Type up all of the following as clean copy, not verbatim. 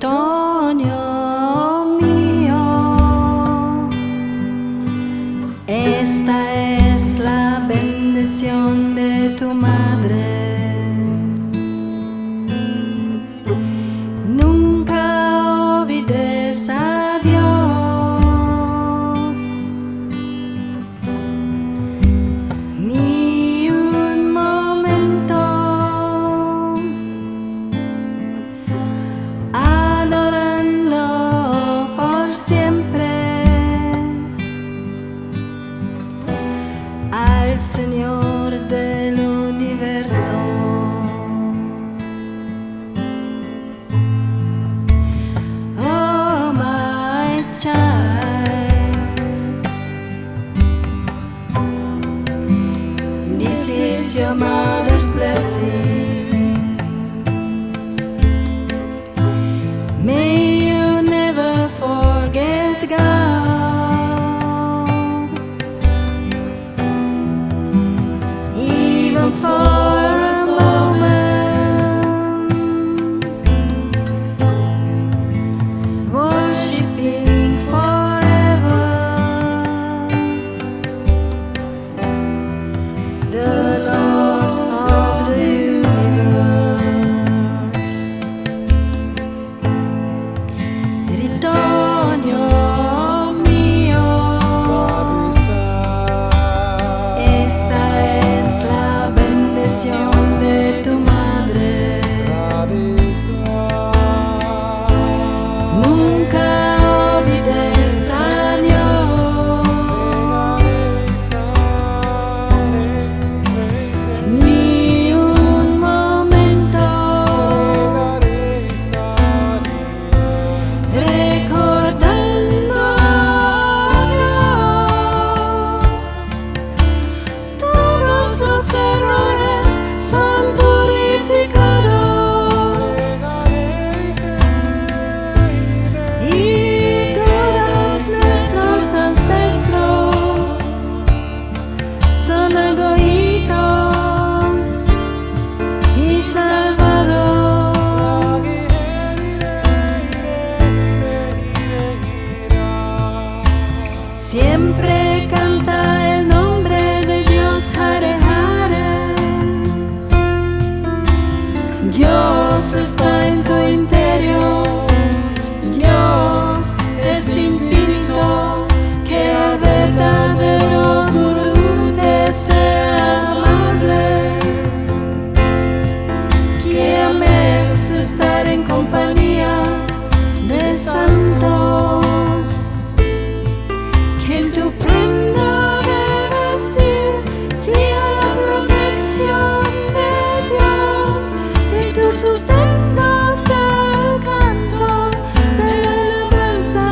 ritoño mío, esta es la bendición de tu madre. Nunca olvides a Dios, ni un momento. Adorando por siempre al Señor del universo. Oh, my child, this is your mother's blessing. May you never forget God, even for a moment, worshiping forever the Lord of the universe. Ritoño mío, esta es la bendición de tu madre. Nunca olvides a Dios, ni un momento. Recordando a Dios, todos los errores son purificados y todos nuestros ancestros son egoístas y salvados. Siempre canta el nombre de Dios, Hare Hare. Dios está en tu interior. Dios es infinito. Que el verdadero Gurú te sea amable. Que ames estar en compañía de santos. Que en tu prenda de vestir sea la protección de Dios, y tu sustento sea el canto de la alabanza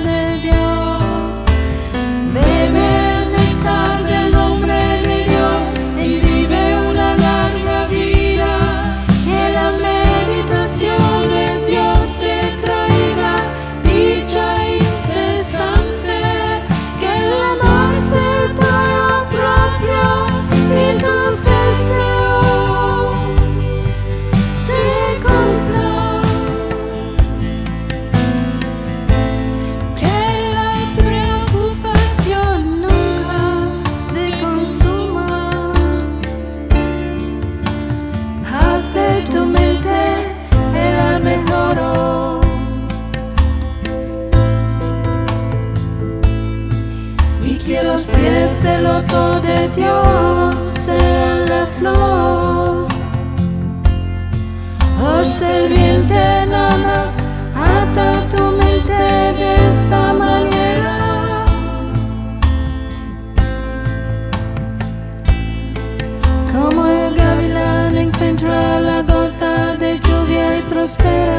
de Dios. Bebe el néctar del nombre de Dios y vive una larga vida. Que la meditación en Dios te traiga dicha incesante. Que el amor sea el tuyo propio y tus deseos se cumplan. Que la preocupación nunca te consuma. Haz de tu mente el mejor. Y que los pies del loto de Dios sean la flor. Oh serviente Nanak, ata tu mente de esta manera. Como el gavilán encuentra la gota de lluvia y prospera.